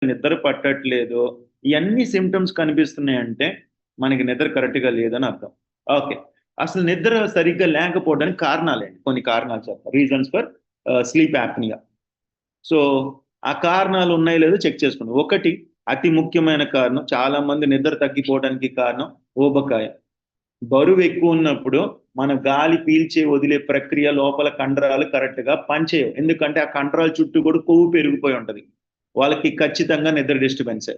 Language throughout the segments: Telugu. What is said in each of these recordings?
నిద్ర పట్టట్లేదు, ఇవన్నీ సిమ్టమ్స్ కనిపిస్తున్నాయంటే మనకి నిద్ర కరెక్ట్గా లేదని అర్థం. ఓకే. అసలు నిద్ర సరిగ్గా లేకపోవడానికి కారణాలేంటి? కొన్ని కారణాలు చెప్తా. Reasons for sleep apnea. So ఆ కారణాలు ఉన్నాయో లేదో చెక్ చేసుకోండి. ఒకటి, అతి ముఖ్యమైన కారణం, చాలా మంది నిద్ర తగ్గిపోవడానికి కారణం ఊబకాయం. బరువు ఎక్కువ ఉన్నప్పుడు మన గాలి పీల్చే వదిలే ప్రక్రియ లోపల కండరాలు కరెక్ట్ గా పనిచేయవు. ఎందుకంటే ఆ కండరాల చుట్టూ కూడా కొవ్వు పెరిగిపోయి ఉంటది. వాళ్ళకి ఖచ్చితంగా నిద్ర డిస్టర్బెన్సే.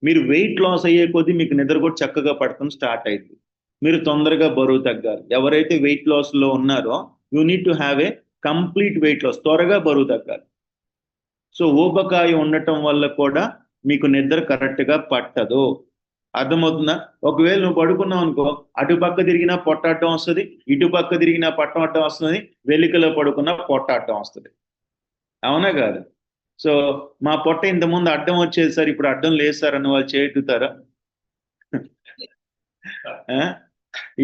మీరు వెయిట్ లాస్ అయ్యే కొద్దీ మీకు నిద్ర కూడా చక్కగా పడటం స్టార్ట్ అయింది. మీరు తొందరగా బరువు తగ్గాలి. ఎవరైతే వెయిట్ లాస్ లో ఉన్నారో you need to have a complete weight loss, త్వరగా బరువు తగ్గాలి. సో ఊబకాయం ఉండటం వల్ల కూడా మీకు నిద్ర కరెక్ట్ గా పట్టదు. అర్థమవుతుందా? ఒకవేళ నువ్వు పడుకున్నావు అనుకో, అటు పక్క తిరిగినా పొట్ట అడ్డం వస్తుంది, ఇటు పక్క తిరిగినా పట్టం అడ్డం వస్తుంది, వెలికలో పడుకున్నా పొట్ట అడ్డం వస్తుంది. అవునా కాదు? సో మా పొట్ట ఇంతకుముందు అడ్డం వచ్చేది సార్, ఇప్పుడు అడ్డం లేదు సార్ అని వాళ్ళు చేతుతారా?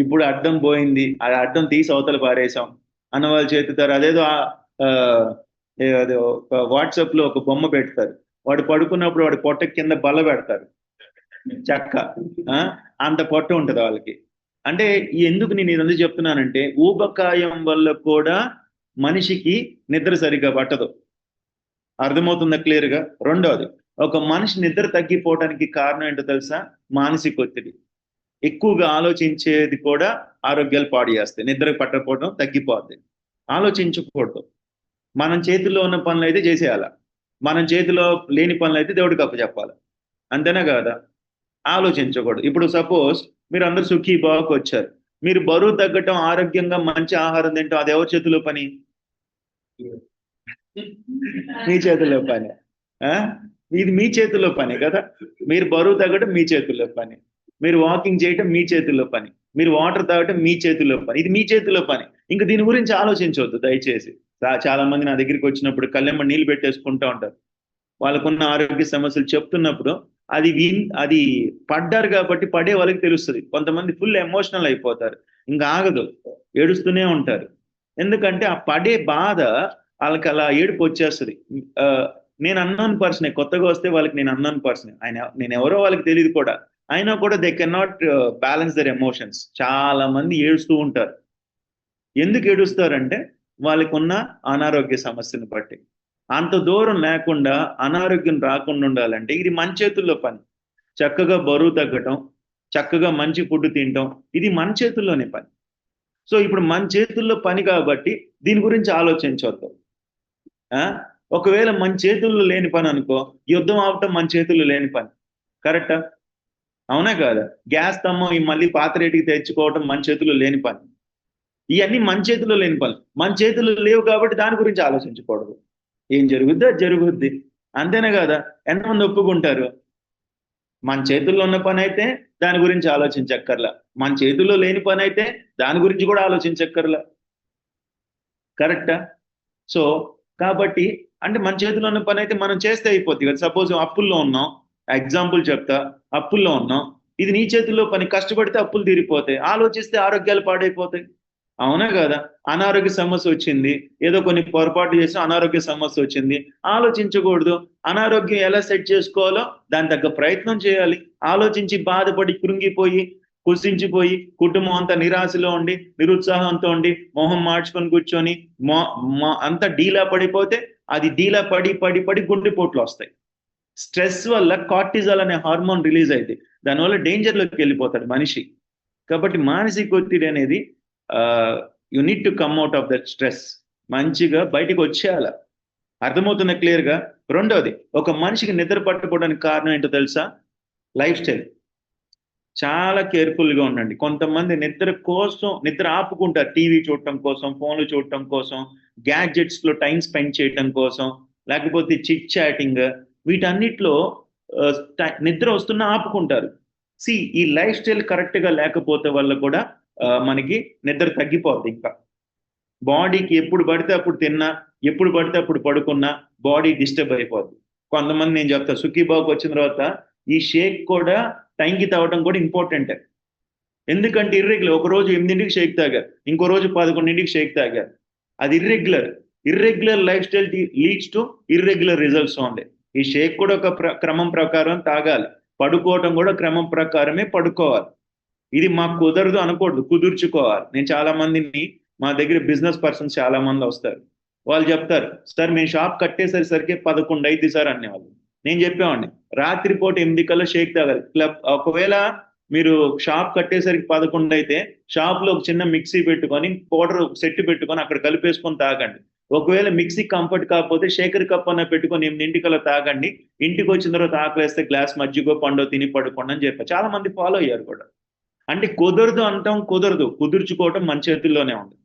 ఇప్పుడు అడ్డం పోయింది, ఆ అడ్డం తీసి అవతల పారేసాం అన్న వాళ్ళు చేతుతారు. అదేదో వాట్సాప్ లో ఒక బొమ్మ పెడతారు, వాడు పడుకున్నప్పుడు వాడి పొట్ట కింద బల్ల పెడతారు చక్క. అంత పొట్ట ఉంటది వాళ్ళకి. అంటే ఎందుకు నేను ఇదంతా చెప్తున్నానంటే, ఊబకాయం వల్ల కూడా మనిషికి నిద్ర సరిగ్గా పట్టదు. అర్థమవుతుందా క్లియర్ గా? రెండోది, ఒక మనిషి నిద్ర తగ్గిపోవడానికి కారణం ఏంటో తెలుసా? మానసిక ఒత్తిడి. ఎక్కువగా ఆలోచించేది కూడా ఆరోగ్యాలు పాడు చేస్తాయి. నిద్ర పట్టకపోవడం తగ్గిపోద్ది. ఆలోచించకూడదు. మనం చేతిలో ఉన్న పనులు అయితే చేసేయాల, మనం చేతిలో లేని పనులు అయితే దేవుడికి అప్పచెప్పాలి. అంతేనా కాదా? ఆలోచించకూడదు. ఇప్పుడు సపోజ్ మీరు అందరు సుఖీ బాగుకి వచ్చారు, మీరు బరువు తగ్గటం, ఆరోగ్యంగా మంచి ఆహారం తింటాం, అది ఎవరి చేతిలో పని? మీ చేతిలో పని. ఇది మీ చేతిలో పని కదా. మీరు బరువు తగ్గటం మీ చేతుల్లో పని, మీరు వాకింగ్ చేయటం మీ చేతుల్లో పని, మీరు వాటర్ తాగటం మీ చేతుల్లో పని, ఇది మీ చేతిలో పని. ఇంక దీని గురించి ఆలోచించవద్దు దయచేసి. చాలా మంది నా దగ్గరికి వచ్చినప్పుడు కళ్ళెమ్మ నీళ్ళు పెట్టేసుకుంటూ ఉంటారు. వాళ్ళకున్న ఆరోగ్య సమస్యలు చెప్తున్నప్పుడు అది పడ్డారు కాబట్టి పడే వాళ్ళకి తెలుస్తుంది. కొంతమంది ఫుల్ ఎమోషనల్ అయిపోతారు, ఇంకా ఆగదు, ఏడుస్తూనే ఉంటారు. ఎందుకంటే ఆ పడే బాధ వాళ్ళకి అలా ఏడుపు వచ్చేస్తుంది. నేను అన్నోన్ పర్సనే, కొత్తగా వస్తే వాళ్ళకి నేను అన్నోన్ పర్సనే, నేను ఎవరో వాళ్ళకి తెలియదు కూడా, అయినా కూడా they can not balance their emotions. చాలా మంది ఏడుస్తూ ఉంటారు. ఎందుకు ఏడుస్తారంటే వాళ్ళకు ఉన్న అనారోగ్య సమస్యను బట్టి. అంత దూరం లేకుండా అనారోగ్యం రాకుండా ఉండాలంటే ఇది మన చేతుల్లో పని. చక్కగా బరువు తగ్గటం, చక్కగా మంచి ఫుడ్ తినటం, ఇది మన చేతుల్లోనే పని. సో ఇప్పుడు మన చేతుల్లో పని కాబట్టి దీని గురించి ఆలోచించవద్దు. ఒకవేళ మన చేతుల్లో లేని పని అనుకో, యుద్ధం ఆపటం మన చేతుల్లో లేని పని. కరెక్టా? అవునా కాదా? గ్యాస్ స్తంభం మళ్ళీ పాత రేటుకి తెచ్చుకోవటం మన చేతుల్లో లేని పని. ఇవన్నీ మన చేతిలో లేని పనులు. మన చేతుల్లో లేవు కాబట్టి దాని గురించి ఆలోచించకూడదు. ఏం జరుగుద్దో అది జరుగుద్ది. అంతేనా కదా? ఎంతమంది ఒప్పుకుంటారు? మన చేతుల్లో ఉన్న పని అయితే దాని గురించి ఆలోచించక్కర్లా, మన చేతుల్లో లేని పని అయితే దాని గురించి కూడా ఆలోచించక్కర్లా. కరెక్టా? సో కాబట్టి అంటే మన చేతిలో ఉన్న పని అయితే మనం చేస్తే అయిపోద్ది కదా. సపోజ్ అప్పుల్లో ఉన్నాం, ఎగ్జాంపుల్ చెప్తా, అప్పుల్లో ఉన్నాం, ఇది నీ చేతుల్లో పని. కష్టపడితే అప్పులు తీరిపోతాయి, ఆలోచిస్తే ఆరోగ్యాలు పాడైపోతాయి. అవునా కదా? అనారోగ్య సమస్య వచ్చింది, ఏదో కొన్ని పొరపాటు చేసి అనారోగ్య సమస్య వచ్చింది, ఆలోచించకూడదు. అనారోగ్యం ఎలా సెట్ చేసుకోవాలో దాని తగ్గ ప్రయత్నం చేయాలి. ఆలోచించి బాధపడి కృంగిపోయి కుసించిపోయి కుటుంబం అంతా నిరాశలో ఉండి నిరుత్సాహంతో ఉండి మొహం మార్చుకొని కూర్చొని అంతా డీలా పడిపోతే అది డీలా పడి పడి పడి గుండెపోట్లు వస్తాయి. స్ట్రెస్ వల్ల కార్టిజాల్ అనే హార్మోన్ రిలీజ్ అయితే దానివల్ల డేంజర్లోకి వెళ్ళిపోతాడు మనిషి. కాబట్టి మానసిక ఒత్తిడి అనేది you need to come out of that stress. మంచిగా బయటకు వచ్చేయాల. అర్థమవుతున్న క్లియర్గా? రెండోది, ఒక మనిషికి నిద్ర పట్టుకోవడానికి కారణం ఏంటో తెలుసా? Life style. చాలా కేర్ఫుల్గా ఉండండి. కొంతమంది నిద్ర ఆపుకుంటారు, టీవీ చూడటం కోసం, ఫోన్లు చూడటం కోసం, గ్యాడ్జెట్స్లో టైం స్పెండ్ చేయటం కోసం, లేకపోతే చిట్ చాటింగ్, వీటన్నిటిలో నిద్ర వస్తున్నా ఆపుకుంటారు. ఈ లైఫ్ స్టైల్ కరెక్ట్గా లేకపోతే వల్ల కూడా మనకి నిద్ర తగ్గిపోద్ది. ఇంకా బాడీకి ఎప్పుడు పడితే అప్పుడు తిన్నా, ఎప్పుడు పడితే అప్పుడు పడుకున్నా బాడీ డిస్టర్బ్ అయిపోద్ది. కొంతమంది నేను చెప్తా, సుఖీబాబుకి వచ్చిన తర్వాత ఈ షేక్ కూడా టైంకి తాగడం కూడా ఇంపార్టెంటే. ఎందుకంటే ఇర్రెగ్యులర్, ఒక రోజు 8ంటికి షేక్ తాగారు, ఇంకో రోజు 11ంటికి షేక్ తాగారు. అది irregular life style leads to irregular results only. ఈ షేక్ కూడా ఒక క్రమం ప్రకారం తాగాలి, పడుకోవటం కూడా క్రమం ప్రకారమే పడుకోవాలి. ఇది మాకు కుదరదు అనకూడదు, కుదుర్చుకోవాలి. నేను చాలా మందిని, మా దగ్గర బిజినెస్ పర్సన్స్ చాలా మంది వస్తారు, వాళ్ళు చెప్తారు, సార్ మేము షాప్ కట్టేసరికి 11 అయింది సార్ అనేవాళ్ళు. నేను చెప్పేవాడిని, రాత్రిపూట 8 కల్లా షేక్ తాగాలి. ఒకవేళ మీరు షాప్ కట్టేసరికి 11 అయితే షాప్ లో ఒక చిన్న మిక్సీ పెట్టుకొని పౌడర్ సెట్ పెట్టుకొని అక్కడ కలిపేసుకొని తాగండి. ఒకవేళ మిక్సీ కంఫర్ట్ కాకపోతే షేకర్ కప్ అన్న పెట్టుకొని 8 తాగండి. ఇంటికి వచ్చిన తర్వాత ఆకలేస్తే గ్లాస్ మజ్జిగో పండో తిని పడుకోండి అని చెప్పారు. చాలా మంది ఫాలో అయ్యారు కూడా. అంటే కుదరదు అంటాం కుదరదు, కుదుర్చుకోవటం మన చేతుల్లోనే ఉంది.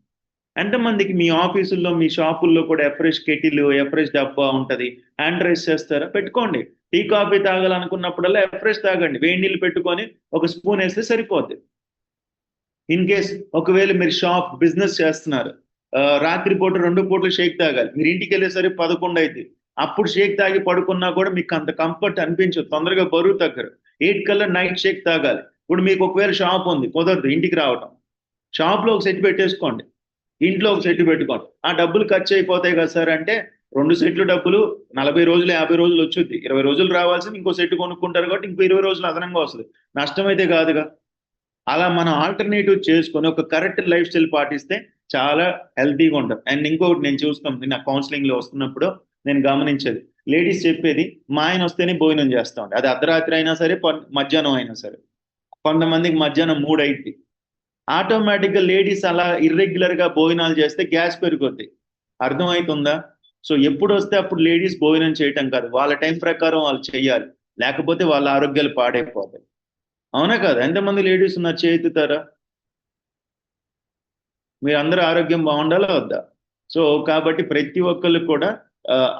ఎంతమందికి మీ ఆఫీసుల్లో మీ షాపుల్లో కూడా ఎఫ్రెష్ కెటిల్, ఎఫ్రెష్ డబ్బా ఉంటుంది, హ్యాండ్ రైస్ చేస్తారా? పెట్టుకోండి. టీ కాఫీ తాగాలనుకున్నప్పుడల్లా ఎఫ్రెష్ తాగండి, వేడి నీళ్ళు పెట్టుకొని ఒక స్పూన్ వేస్తే సరిపోద్ది. ఇన్ కేస్ ఒకవేళ మీరు షాప్ బిజినెస్ చేస్తున్నారు, రాత్రిపూట 2 పూటలు షేక్ తాగాలి, మీరు ఇంటికి వెళ్ళేసరికి 11 అయింది, అప్పుడు షేక్ తాగి పడుకున్నా కూడా మీకు అంత కంఫర్ట్ అనిపించదు, తొందరగా బరువు తగ్గరు. 8 కల్లా నైట్ షేక్ తాగాలి. ఇప్పుడు మీకు ఒకవేళ షాప్ ఉంది, కుదరదు ఇంటికి రావటం, షాప్లో ఒక సెట్ పెట్టేసుకోండి, ఇంట్లో ఒక సెట్ పెట్టుకోండి. ఆ డబ్బులు ఖర్చు అయిపోతాయి కదా సార్ అంటే, 2 సెట్లు డబ్బులు 40 రోజులు 50 రోజులు వచ్చుద్ది, 20 రోజులు రావాల్సింది ఇంకో సెట్ కొనుక్కుంటారు కాబట్టి ఇంకో 20 రోజులు అదనంగా వస్తుంది, నష్టమైతే కాదుగా. అలా మనం ఆల్టర్నేటివ్ చేసుకొని ఒక కరెక్ట్ లైఫ్ స్టైల్ పాటిస్తే చాలా హెల్తీగా ఉంటాం. అండ్ ఇంకొకటి నేను చూస్తాం, నేను కౌన్సిలింగ్ లో వస్తున్నప్పుడు నేను గమనించేది, లేడీస్ చెప్పేది, మా ఆయన వస్తేనే భోజనం చేస్తా ఉంటాయి, అది అర్ధరాత్రి అయినా సరే మధ్యాహ్నం అయినా సరే. కొంతమందికి మధ్యాహ్నం 3 అయింది. ఆటోమేటిక్గా లేడీస్ అలా ఇర్రెగ్యులర్ గా భోజనాలు చేస్తే గ్యాస్ పెరుగుద్ది. అర్థమవుతుందా? సో ఎప్పుడు వస్తే అప్పుడు లేడీస్ భోజనం చేయటం కాదు, వాళ్ళ టైం ప్రకారం వాళ్ళు చేయాలి, లేకపోతే వాళ్ళ ఆరోగ్యాలు పాడైపోతాయి. అవునా కాదు? ఎంతమంది లేడీస్ ఉన్నారు చేతుతారా? మీరు అందరూ ఆరోగ్యం బాగుండాలా వద్దా? సో కాబట్టి ప్రతి ఒక్కళ్ళు కూడా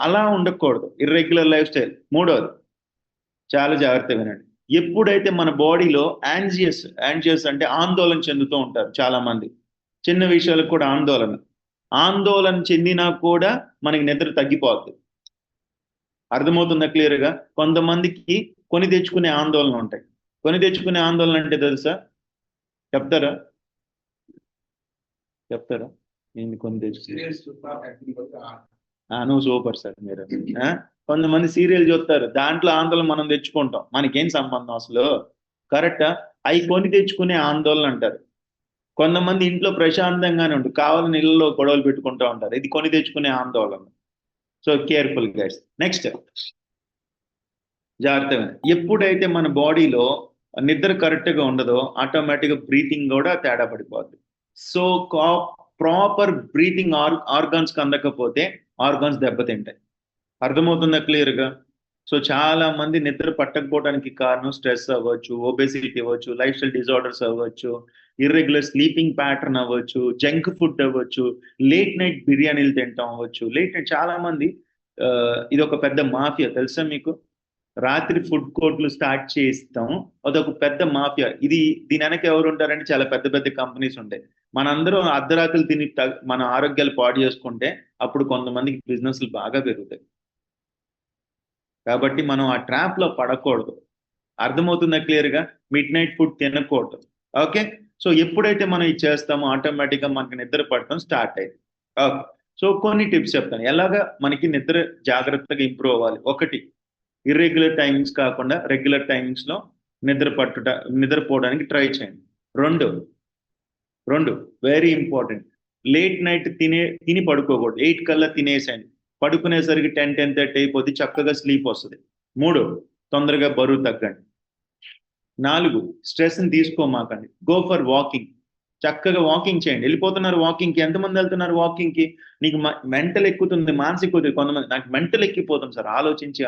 అలా ఉండకూడదు, ఇర్రెగ్యులర్ లైఫ్ స్టైల్. మూడోది చాలా జాగ్రత్తగా వినండి, ఎప్పుడైతే మన బాడీలో యాంజియస్ అంటే ఆందోళన చెందుతూ ఉంటారు చాలా మంది, చిన్న విషయాలకు కూడా ఆందోళన చెందినా కూడా మనకి నిద్ర తగ్గిపోతుంది. అర్థమవుతుందా క్లియర్గా? కొంతమందికి కొని తెచ్చుకునే ఆందోళన ఉంటాయి. కొని తెచ్చుకునే ఆందోళన అంటే తెలుసా? చెప్తారా? నేను కొని తెచ్చుకునే, నువ్వు సూపర్ సార్ మీరు. కొంతమంది సీరియల్ చూస్తారు, దాంట్లో ఆందోళన మనం తెచ్చుకుంటాం, మనకేం సంబంధం అసలు? కరెక్టా? అవి కొని తెచ్చుకునే ఆందోళన అంటారు. కొంతమంది ఇంట్లో ప్రశాంతంగానే ఉంటుంది, కావాలని ఇళ్లలో గొడవలు పెట్టుకుంటూ ఉంటారు, ఇది కొని తెచ్చుకునే ఆందోళన. So careful guys. నెక్స్ట్ జాగ్రత్తగా, ఎప్పుడైతే మన బాడీలో నిద్ర కరెక్ట్గా ఉండదో ఆటోమేటిక్గా బ్రీతింగ్ కూడా తేడా పడిపోద్ది. సో ప్రాపర్ బ్రీతింగ్ ఆర్గాన్స్ అందకపోతే ఆర్గాన్స్ దెబ్బతింటాయి. అర్థమవుతుందా క్లియర్గా? సో చాలా మంది నిద్ర పట్టకపోవడానికి కారణం స్ట్రెస్ అవ్వచ్చు, ఒబెసిటీ అవ్వచ్చు, లైఫ్ స్టైల్ డిజార్డర్స్ అవ్వచ్చు, ఇర్రెగ్యులర్ స్లీపింగ్ ప్యాటర్న్ అవ్వచ్చు, జంక్ ఫుడ్ అవ్వచ్చు, లేట్ నైట్ బిర్యానీలు తింటాం అవ్వచ్చు. లేట్ నైట్ చాలా మంది, ఇది ఒక పెద్ద మాఫియా తెలుసా మీకు? రాత్రి ఫుడ్ కోర్ట్లు స్టార్ట్ చేస్తాం, అదొక పెద్ద మాఫియా. దీని వెనక ఎవరు ఉంటారంటే చాలా పెద్ద పెద్ద కంపెనీస్ ఉంటాయి. మనందరం అర్ధరాత్రులు తిని మన ఆరోగ్యాలు పాడు చేసుకుంటే అప్పుడు కొంతమందికి బిజినెస్లు బాగా పెరుగుతాయి. కాబట్టి మనం ఆ ట్రాప్ లో పడకూడదు. అర్థమవుతుందా క్లియర్గా? మిడ్ నైట్ ఫుడ్ తినకూడదు. ఓకే, సో ఎప్పుడైతే మనం ఇది చేస్తామో ఆటోమేటిక్గా మనకి నిద్ర పడటం స్టార్ట్ అయింది. ఓకే, సో కొన్ని టిప్స్ చెప్తాను ఎలాగా మనకి నిద్ర జాగ్రత్తగా ఇంప్రూవ్ అవ్వాలి. ఒకటి, ఇర్రెగ్యులర్ టైమింగ్స్ కాకుండా రెగ్యులర్ టైమింగ్స్ లో నిద్రపోవడానికి ట్రై చేయండి. రెండు వెరీ ఇంపార్టెంట్, లేట్ నైట్ తిని పడుకోకూడదు. 8 కల్లా తినేసేయండి, పడుకునేసరికి 10-10:30 అయిపోతే చక్కగా స్లీప్ వస్తుంది. 3, తొందరగా బరువు తగ్గండి. 4, స్ట్రెస్ని తీసుకోమాకండి, గో ఫర్ వాకింగ్. చక్కగా వాకింగ్ చేయండి. వెళ్ళిపోతున్నారు వాకింగ్కి, ఎంతమంది వెళ్తున్నారు వాకింగ్కి? నీకు మెంటల్ ఎక్కుతుంది, మానసిక ఒత్తిడి. కొంతమంది, నాకు మెంటల్ ఎక్కిపోతుంది సార్,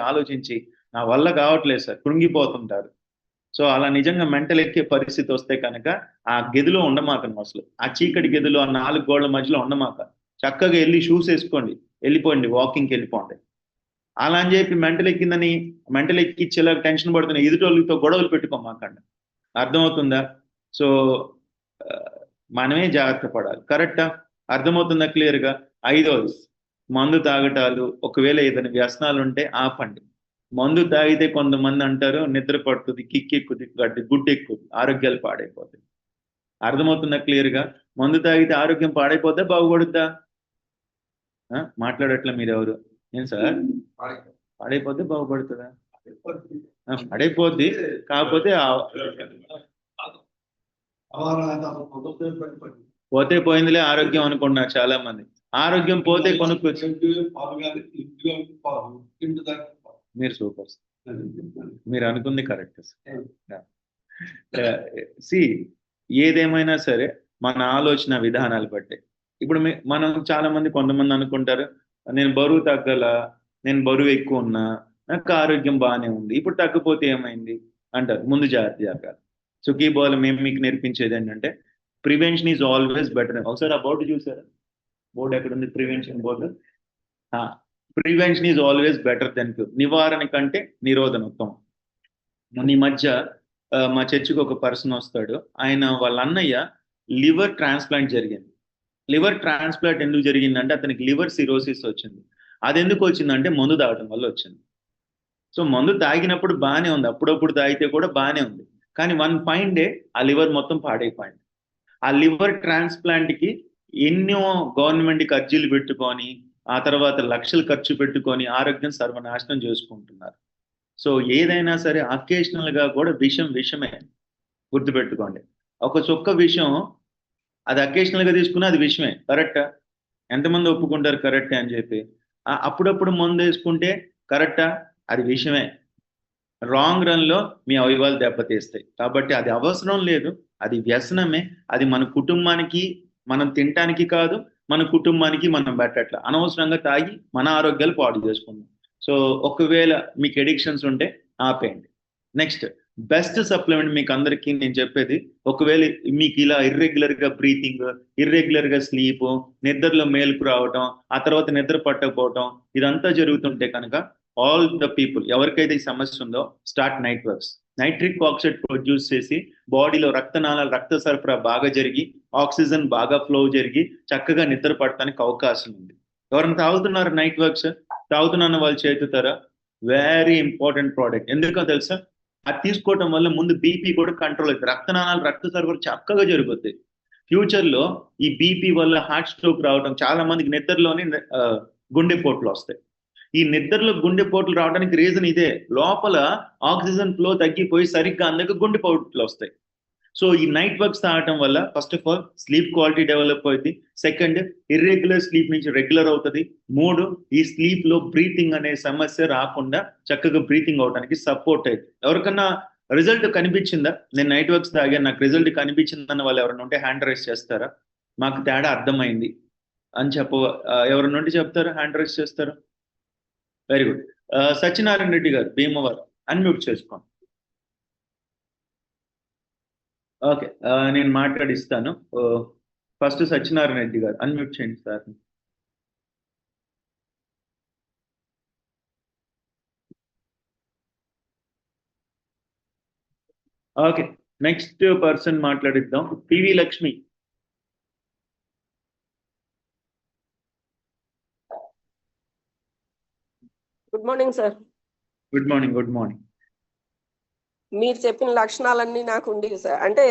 ఆలోచించి నా వల్ల కావట్లేదు సార్, కృంగిపోతుంటారు. సో అలా నిజంగా మెంటల్ ఎక్కే పరిస్థితి వస్తే కనుక ఆ గదిలో ఉండమాకండి అసలు. ఆ చీకటి గదిలో ఆ 4 గోడల మధ్యలో ఉండమాక. చక్కగా వెళ్ళి షూస్ వేసుకోండి, వెళ్ళిపోండి, వాకింగ్కి వెళ్ళిపోండి. అలా అని చెప్పి మెంటల్ ఎక్కిచ్చేలా టెన్షన్ పడుతున్న ఎదుటోళ్ళతో గొడవలు పెట్టుకోమాకండి. అర్థమవుతుందా? సో మనమే జాగ్రత్త పడాలి. కరెక్టా? అర్థమవుతుందా క్లియర్గా? 5వది, మందు తాగటాలు, ఒకవేళ ఏదైనా వ్యసనాలు ఉంటే ఆపండి. మందు తాగితే కొంతమంది అంటారు నిద్ర పడుతుంది, కిక్ ఎక్కుద్ది, గుడ్డు ఎక్కుద్ది, ఆరోగ్యాలు పాడైపోతాయి. అర్థమవుతుందా క్లియర్గా? మందు తాగితే ఆరోగ్యం పాడైపోద్దా బాగుపడుద్దా? మాట్లాడట్లే మీరెవరు? ఏం సార్? పాడైపోతే బాగుపడుతుందా? పాడైపోద్ది. కాకపోతే పోతే పోయిందిలే ఆరోగ్యం అనుకుంటున్నారు చాలా మంది. ఆరోగ్యం పోతే కొనుక్కోవచ్చు. మీరు సూపర్, మీరు అనుకుంది కరెక్ట్. సి ఏదేమైనా సరే మన ఆలోచన విధానాలు బట్టే. ఇప్పుడు మనం చాలా మంది కొంతమంది అనుకుంటారు, నేను బరువు తగ్గల, నేను బరువు ఎక్కువ ఉన్నా, నాకు ఆరోగ్యం బాగానే ఉంది, ఇప్పుడు తగ్గిపోతే ఏమైంది అంటారు. ముందు జాగ్రత్త జరగాలి. సుఖీ బాల్ మేము మీకు నేర్పించేది ఏంటంటే ప్రివెన్షన్ ఈజ్ ఆల్వేస్ బెటర్. ఒకసారి ఆ బోర్డు చూసారా? బోర్డు ఎక్కడ ఉంది? Prevention board. Prevention is always better than cure. నివారణ కంటే నిరోధన ఉత్తమం. మొన్న ఈ మధ్య మా చర్చికి ఒక పర్సన్ వస్తాడు. ఆయన వాళ్ళ అన్నయ్య లివర్ ట్రాన్స్ప్లాంట్ జరిగింది. లివర్ ట్రాన్స్ప్లాంట్ ఎందుకు జరిగిందంటే అతనికి లివర్ సిరోసిస్ వచ్చింది. అది ఎందుకు వచ్చిందంటే మందు తాగడం వల్ల వచ్చింది. సో మందు తాగినప్పుడు బాగానే ఉంది, అప్పుడప్పుడు తాగితే కూడా బాగానే ఉంది. కానీ వన్ ఫైన్ డే ఆ లివర్ మొత్తం పాడైపోయింది. ఆ లివర్ ట్రాన్స్ప్లాంట్కి ఎన్నో గవర్నమెంట్కి అర్జీలు పెట్టుకొని ఆ తర్వాత లక్షలు ఖర్చు పెట్టుకొని ఆరోగ్యం సర్వనాశనం చేసుకుంటున్నారు. సో ఏదైనా సరే అకేషనల్ గా కూడా విషమే, గుర్తుపెట్టుకోండి. ఒక చుక్క విషయం అది అకేషనల్ గా తీసుకున్నా అది విషమే. కరెక్టా? ఎంతమంది ఒప్పుకుంటారు కరెక్టే అని చెప్పి? అప్పుడప్పుడు మందు వేసుకుంటే కరెక్టా? అది విషమే. రాంగ్ రన్ లో మీ అవయవాలు దెబ్బతీస్తాయి. కాబట్టి అది అవసరం లేదు, అది వ్యసనమే. అది మన కుటుంబానికి మనం తినటానికి కాదు, మన కుటుంబానికి మనం పెట్టట్ల. అనవసరంగా తాగి మన ఆరోగ్యాలు పాడు చేసుకుందాం. సో ఒకవేళ మీకు ఎడిక్షన్స్ ఉంటే ఆపేయండి. నెక్స్ట్ బెస్ట్ సప్లిమెంట్ మీకు అందరికీ నేను చెప్పేది, ఒకవేళ మీకు ఇలా ఇర్రెగ్యులర్ గా బ్రీతింగ్, ఇర్రెగ్యులర్ గా స్లీప్, నిద్రలో మేలుకు రావటం, ఆ తర్వాత నిద్ర పట్టకపోవటం, ఇదంతా జరుగుతుంటే కనుక ఆల్ ద పీపుల్ ఎవరికైతే ఈ సమస్య ఉందో start night works. Nitric oxide produce చేసి బాడీలో రక్తనాళాలు రక్త సరఫరా బాగా జరిగి ఆక్సిజన్ బాగా ఫ్లో జరిగి చక్కగా నిద్ర పడటానికి అవకాశం ఉంది. ఎవరైనా తాగుతున్నారు నైట్ వర్క్స్? తాగుతున్న వాళ్ళు చేతుతారా? Very important product. ఎందుకో తెలుసా? అది తీసుకోవటం వల్ల ముందు బీపీ కూడా కంట్రోల్ అవుతుంది, రక్తనాళాలు రక్త సరఫరా చక్కగా జరుగుతాయి. ఫ్యూచర్ లో ఈ బీపీ వల్ల హార్ట్ స్ట్రోక్ రావడం, చాలా మందికి నిద్రలోనే గుండెపోట్లు వస్తాయి. ఈ నిద్రలో గుండెపోట్లు రావడానికి రీజన్ ఇదే, లోపల ఆక్సిజన్ ఫ్లో తగ్గిపోయి సరిగ్గా అందక గుండెపోట్లు వస్తాయి. సో ఈ నైట్ వర్క్స్ తాగటం వల్ల first of all sleep quality develop అవుతుంది. సెకండ్, ఇర్రెగ్యులర్ స్లీప్ నుంచి రెగ్యులర్ అవుతుంది. మూడు, ఈ స్లీప్ లో బ్రీతింగ్ అనే సమస్య రాకుండా చక్కగా బ్రీతింగ్ అవడానికి సపోర్ట్ అవుతుంది. ఎవరికన్నా రిజల్ట్ కనిపించిందా? నేను నైట్ వర్క్స్ తాగాను నాకు రిజల్ట్ కనిపించిందన్న వాళ్ళు ఎవరైనా ఉంటే హ్యాండ్ రైస్ చేస్తారా? మాకు తేడా అర్థమైంది అని ఎవరైనా ఉంటే చెప్తారా? హ్యాండ్ రైస్ చేస్తారా? Very good. సత్యనారాయణ రెడ్డి గారు భీమవరం, అన్మ్యూట్ చేసుకోండి. ఓకే, నేను మాట్లాడిస్తాను. ఫస్ట్ సత్యనారాయణ రెడ్డి గారు అన్మ్యూట్ చేయండి సార్. ఓకే, నెక్స్ట్ పర్సన్ మాట్లాడిద్దాం. PV Lakshmi. Good morning sir. Good morning. Good morning. మీరు చెప్పిన లక్షణాలన్నీ నాకు ఉండేవి సార్. అంటే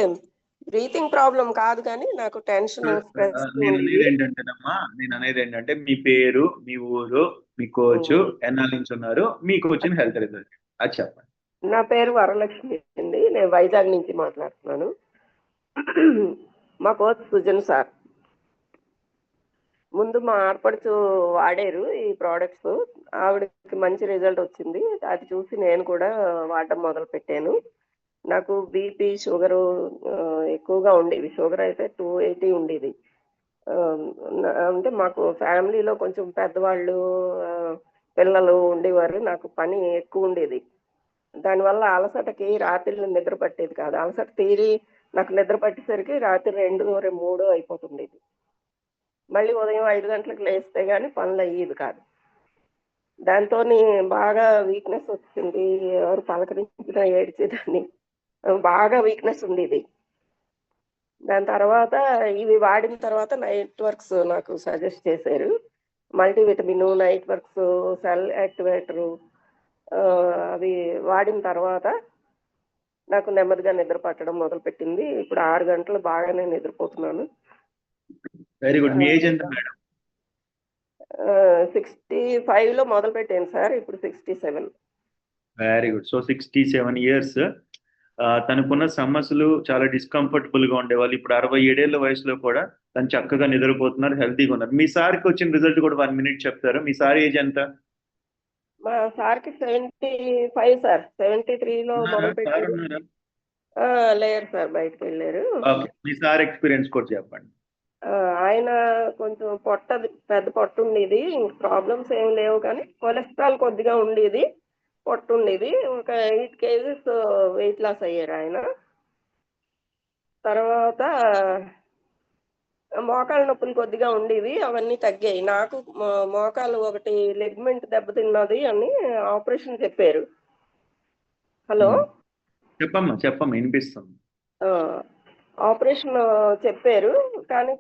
బ్రీతింగ్ ప్రాబ్లం కాదు కానీ నాకు టెన్షన్, స్ట్రెస్. నేను అనేది ఏంటంటే మీ పేరు, మీ ఊరు, మీ కోచ్, ఎన్నాళ్ళ నుంచి ఉన్నారు, మీకు వచ్చిన హెల్త్ రిజల్ట్ అది చెప్పండి. నా పేరు వరలక్ష్మి అండి, నేను వైజాగ్ నుంచి మాట్లాడుతున్నాను. మా కోచ్ సుజన్ సార్. ముందు మా ఆడపడుచు వాడారు ఈ ప్రోడక్ట్స్, ఆవిడకి మంచి రిజల్ట్ వచ్చింది. అది చూసి నేను కూడా వాడడం మొదలు పెట్టాను. నాకు బీపీ, షుగరు ఎక్కువగా ఉండేది. షుగర్ అయితే 280 ఉండేది. అంటే మాకు ఫ్యామిలీలో కొంచెం పెద్దవాళ్ళు, పిల్లలు ఉండేవారు. నాకు పని ఎక్కువ ఉండేది. దానివల్ల అలసటకి రాత్రి నిద్ర పట్టేది కాదు. అలసట తీరి నాకు నిద్ర పట్టేసరికి రాత్రి 2, 3 అయిపోతుండేది. మళ్ళీ ఉదయం 5 గంటలకు లేస్తే గానీ పనులు అయ్యేది కాదు. దాంతో బాగా వీక్నెస్ వచ్చింది. ఎవరు పలకరించినా ఏడ్చేదాన్ని. బాగా వీక్నెస్ ఉండేది. దాని తర్వాత ఇవి వాడిన తర్వాత నైట్ వర్క్స్ నాకు సజెస్ట్ చేశారు. మల్టీవిటమిన్, నైట్ వర్క్స్, సెల్ యాక్టివేటరు అవి వాడిన తర్వాత నాకు నెమ్మదిగా నిద్ర పట్టడం మొదలుపెట్టింది. ఇప్పుడు 6 గంటలు బాగానే నిద్రపోతున్నాను. Very good. మీ ఏజ్ ఎంత మేడం? 65లో మొదలు పెట్టాను సార్. ఇప్పుడు 67. Very good. So 67 years. తనకున్న సమస్యలు చాలా డిస్కంఫర్టబుల్ గా ఉండేవాళ్ళు. ఇప్పుడు 67 వయసులో కూడా తను చక్కగా నిద్రపోతున్నారు, హెల్తీగా ఉన్నారు. మీ సార్కి వచ్చిన రిజల్ట్ కూడా 1 మినిట్ చెప్తారా? మీ సార్ ఏజ్ ఎంత? మా సార్‌కి 75 సార్. 73లో ఉన్నారా? మొదలు సార్ పెట్టారు. ఉన్నారా? లేరు సార్, బయటికెళ్లారు. ఓకే. మీ సార్ ఎక్స్పీరియన్స్ కూడా చెప్పండి. ఆయన కొంచెం పెద్ద పొట్టుండేది. ప్రాబ్లమ్స్ ఏమి లేవు కానీ కొలెస్ట్రాల్ కొద్దిగా ఉండేది. పొట్టుండేది. ఒక 8 కేజీస్ వెయిట్ లాస్ అయ్యారు ఆయన. తర్వాత మోకాళ్ళ నొప్పులు కొద్దిగా ఉండేవి. అవన్నీ తగ్గాయి. నాకు మోకాలు ఒకటి లిగమెంట్ దెబ్బతిన్నది అని ఆపరేషన్ చెప్పారు. హలో! చెప్పమ్మా, చెప్పమ్మా, వినిపిస్తుంది. ఆ! ఆపరేషన్ చెప్పారు. కానీ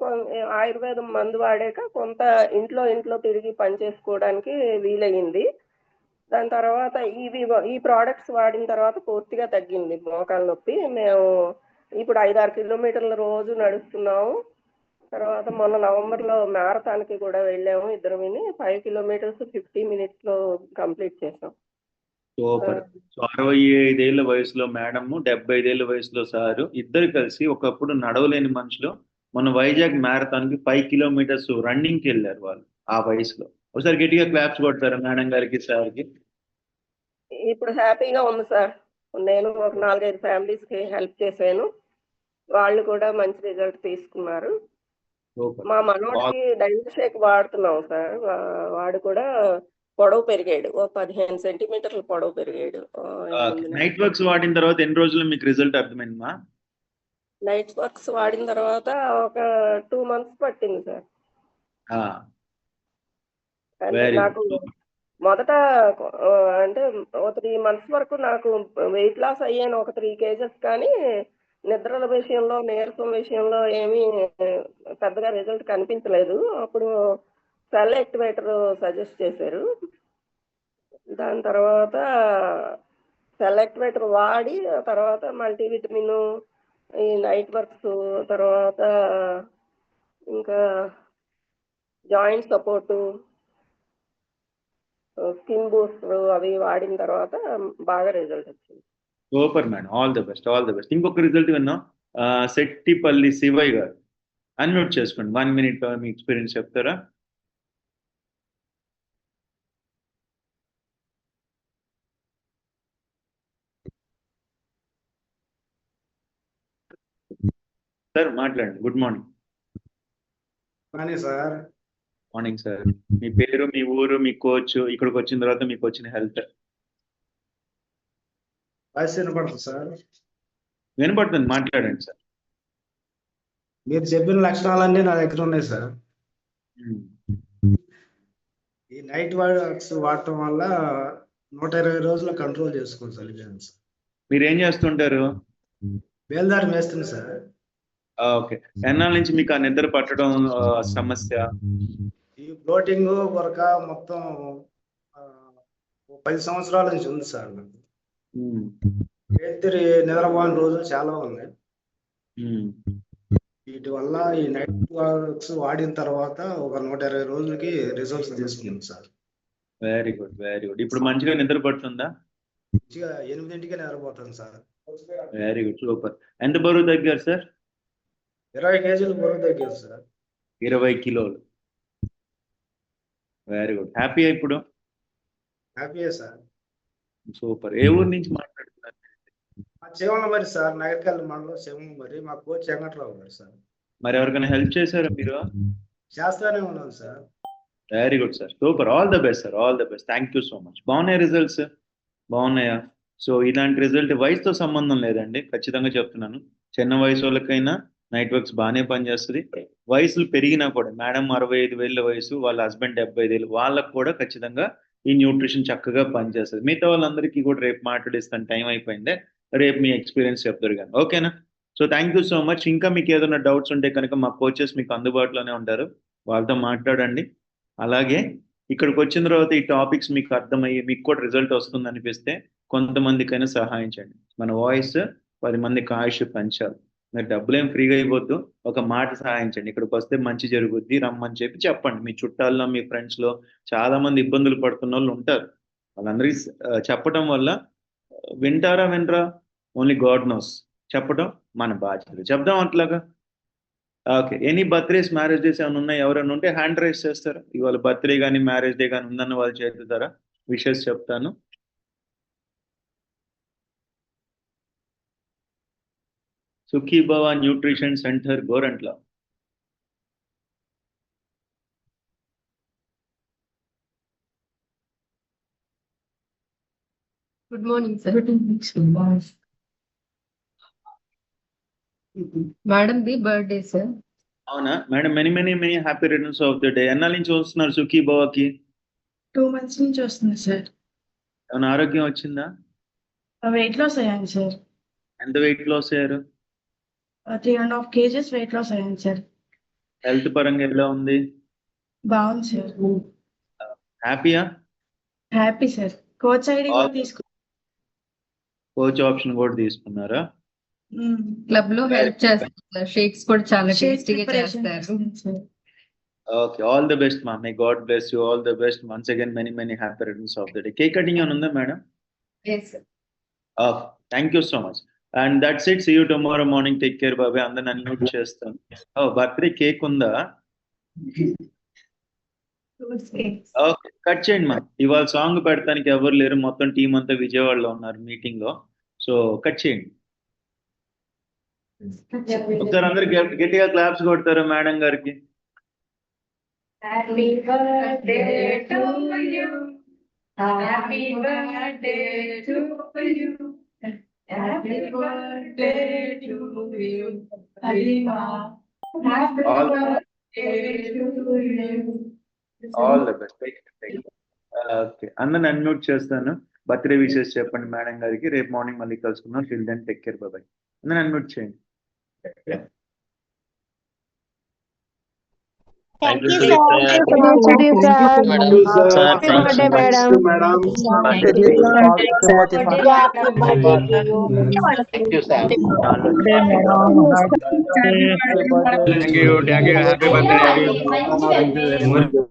ఆయుర్వేదం మందు వాడాక కొంత ఇంట్లో తిరిగి పని చేసుకోవడానికి వీలయింది. దాని తర్వాత ఈ ప్రొడక్ట్స్ వాడిన తర్వాత పూర్తిగా తగ్గింది మోకాళ్ళ నొప్పి. మేము ఇప్పుడు 5, 6 కిలోమీటర్లు రోజు నడుస్తున్నాము. తర్వాత మొన్న నవంబర్‌లో మ్యారథాన్‌కి కూడా వెళ్ళాము ఇద్దరముని. 5 కిలోమీటర్స్ 50 మినిట్స్‌లో కంప్లీట్ చేసాం. సూపర్. ఆ! సో 65 వయసులో మేడమ్, 75 వయసులో సారు, ఇద్దరు కలిసి ఒకప్పుడు నడవలేని మనుషులు మన వైజాగ్ మ్యారథాన్ కి 5 కిలోమీటర్స్ రన్నింగ్ కి వెళ్ళారు వాళ్ళు ఆ వయసులో. ఒకసారి గట్టిగా క్లాప్స్ కొడతారా మేడం గారికి, సార్కి? ఇప్పుడు హ్యాపీగా ఉంది సార్. నేను ఒక 4, 5 ఫ్యామిలీస్‌కి హెల్ప్ చేశాను. వాళ్ళు కూడా మంచి రిజల్ట్ తీసుకున్నారు. సూపర్. మా మనోడికి డైట్ షేక్ వాడుతున్నాం సార్. వాడు కూడా పొడవు పెరిగాడు. ఓ 15 సెంటీమీటర్లు పొడవు పెరిగాడు. 8 నైట్ నెలలు. వర్క్స్ వాడిన తర్వాత ఎన్ని రోజుల్లో మీకు రిజల్ట్ అర్థమైందమ్మా? నైట్ వర్క్స్ వాడిన తర్వాత ఒక 2 మంత్స్ పట్టింది సార్. అంటే వెరీ నాకు గుడ్. మొదట అంటే ఓ 3 మంత్స్ వరకు నాకు వెయిట్ లాస్ అయ్యాను ఒక 3 కేజెస్, కానీ నిద్రల విషయంలో, నీరసం విషయంలో ఏమీ పెద్దగా రిజల్ట్ కనిపించలేదు. అప్పుడు సెల్ యాక్టివేటర్ సజెస్ట్ చేశారు. దాని తర్వాత సెల్ యాక్టివేటర్ వాడి, ఆ తర్వాత మల్టీవిటమిన్, ఈ నైట్ వర్క్స్, తర్వాత ఇంకా జాయింట్ సపోర్టు, స్కిన్ బూస్టర్ అవి వాడిన తర్వాత బాగా రిజల్ట్ వచ్చింది. Super madam. All the best, all the best. ఇంకొక రిజల్ట్ విన్నాం. శెట్టిపల్లి శివయ్య గారు. అన్మ్యూట్ చేసుకోండి. 1 మినిట్ మీ ఎక్స్పీరియన్స్ చెప్తారా? సార్ మాట్లాడండి. Good morning. కానీ సార్ మార్నింగ్ సార్. మీ పేరు, మీ ఊరు, మీ కోచ్, ఇక్కడికి వచ్చిన తర్వాత మీకు వచ్చిన హెల్త్. వాయిస్ వినపడుతుంది సార్. వినపడుతుంది, మాట్లాడండి సార్. మీరు చెప్పిన లక్షణాలన్నీ నా దగ్గర ఉన్నాయి సార్. ఈ నైట్ వర్క్స్ వాడటం వల్ల 120 రోజులు కంట్రోల్ చేసుకోండి సార్. మీరు ఏం చేస్తుంటారు? బేల్దారి మేస్తుంది సార్. ఓకే. ఎన్నాళ్ళ నుంచి మీకు ఆ నిద్ర పట్టడం సమస్య? ఈ ఫ్లోటింగ్ వరక మొత్తం 10 సంవత్సరాల నుంచి ఉంది సార్ నాకు. రాత్రి నిద్రపోని రోజులు చాలా ఉన్నాయి. వీటి వల్ల ఈ నైట్ వర్క్స్ వాడిన తర్వాత ఒక 120 రోజులకి రిజల్ట్స్ తీసుకున్నాం sir. Very good, very good. ఇప్పుడు మంచిగా నిద్ర పడుతుందా? మంచిగా 8ంటికే నిద్రపోతాను సార్. Very good, super. ఎంత బరువు తగ్గారు సార్? 20 కేజీలు బరువు తగ్గారు సార్. 20 కిలోలు. Very good. హ్యాపీ ఇప్పుడు? హ్యాపీయే సార్. సూపర్. ఏ ఊరు నుంచి మాట్లాడుతున్నారు? శివంలో మరి సార్, నగరికల్ మండలం శివంలో మరి. మా కోచ్ వెంకట్రావు గారు సార్. మరి ఎవరికైనా హెల్ప్ చేశారా మీరు? చేస్తానే ఉన్నాను sir. Very good sir, super. All the best sir, all the best. Thank you so much. బాగున్నాయి రిజల్ట్స్? బాగున్నాయా? సో ఇలాంటి రిజల్ట్ వయసుతో సంబంధం లేదండి, ఖచ్చితంగా చెప్తున్నాను. చిన్న వయసు వాళ్ళకైనా నైట్ వర్క్స్ బాగానే పనిచేస్తుంది. వయసులు పెరిగినా కూడా, మేడం 65 వయసు, వాళ్ళ హస్బెండ్ 75, వాళ్ళకు కూడా ఖచ్చితంగా ఈ న్యూట్రిషన్ చక్కగా పనిచేస్తుంది. మిగతా వాళ్ళందరికీ కూడా రేపు మాట్లాడిస్తాను, టైం అయిపోయిందే. రేపు మీ ఎక్స్పీరియన్స్ చెప్తారు కానీ, ఓకేనా? So thank you so much. ఇంకా మీకు ఏదైనా డౌట్స్ ఉంటే కనుక మా కోచెస్ మీకు అందుబాటులోనే ఉంటారు, వాళ్ళతో మాట్లాడండి. అలాగే ఇక్కడికి వచ్చిన తర్వాత ఈ టాపిక్స్ మీకు అర్థమయ్యి మీకు కూడా రిజల్ట్ వస్తుంది అనిపిస్తే కొంతమందికైనా సహాయం చేయండి. మన వాయిస్ 10 మందికి ఆయుష్ పెంచాలి. మీరు డబ్బులేం ఫ్రీగా ఇవ్వద్దు, ఒక మాట సహాయించండి, ఇక్కడికి వస్తే మంచి జరుగుద్ది రమ్మని చెప్పండి. మీ చుట్టాల్లో మీ ఫ్రెండ్స్లో చాలా మంది ఇబ్బందులు పడుతున్న వాళ్ళు ఉంటారు. వాళ్ళందరికీ చెప్పడం వల్ల వింటారా వినరా ఓన్లీ గాడ్ నోస్. చెప్పడం మన బాధ్యత. చెప్దాం అట్లాగా. Okay, any birthdays marriage days ఏమైనా ఉన్నాయి? ఎవరైనా ఉంటే హ్యాండ్ రైజ్ చేస్తారా? ఇవాళ బర్త్డే కానీ మ్యారేజ్ డే కానీ ఉందన్న వాళ్ళు చేస్తారా? విషెస్ చెప్తాను. Sukhibhava nutrition centre Gorantla. Good morning sir. Madam the birthday sir. అవునా madam, many many many happy returns of the day. ఎన్నాళ్ళ నుంచి వస్తున్నారు సుఖీభవకి? 2 months నుంచి వస్తుంది సార్. ఏమైనా ఆరోగ్యం వచ్చిందా? వెయిట్ లాస్ అయ్యాను సార్. ఎంత వెయిట్ లాస్ అయ్యారు? 3.5 kgs వెయిట్ లాస్ అయ్యాను సార్. హెల్త్ పరంగా ఎలా ఉంది? బాగుంది సార్. హ్యాపీయా? Happy sir. కోచ్ ఐడి కూడా తీసుకున్నాను. కోచ్ ఆప్షన్ కూడా తీసుకున్నారా? క్లబ్ లో హెల్ప్ చేస్తారు. షేక్స్ కూడా చాలా షేక్స్ టేస్టీగా ప్రిపరేషన్ చేస్తారు. చేస్తున్నాను sir. Okay, all the best మా. May God bless you. All the best once again. Many many happy returns of the day. Cake cutting అని ఉందా madam? Yes, sir. Okay, thank you so much. And that's it. See you tomorrow morning. Take care బాబాయ్. అందరిని అన్మ్యూట్ చేస్తాను. బర్త్డే కేక్ ఉందా? ఓకే, కట్ చేయండి మా. ఇవాళ సాంగ్ పెడతానికి ఎవరు లేరు, మొత్తం టీం అంతా విజయవాడలో ఉన్నారు మీటింగ్ లో. సో కట్ చేయండి. ఒకసారి అందరు గట్టిగా క్లాప్స్ కొడతారు మేడం గారికి. Happy birthday to you. Happy birthday to you. Happy birthday to you. Halima. Happy All- birthday to you. All the best. Okay, అందరిని అన్మ్యూట్ చేస్తాను. బర్త్డే విషెస్ చెప్పండి మేడం గారికి. రేపు మార్నింగ్ మళ్ళీ కలుసుకుందాం. టిల్ దెన్ టేక్ కేర్ బాబాయ్. అందరిని అన్మ్యూట్ చేయండి. Thank you, sir. Happy birthday, sir. Happy birthday, madam. Thank you, sir. Happy birthday. Thank you. Happy birthday.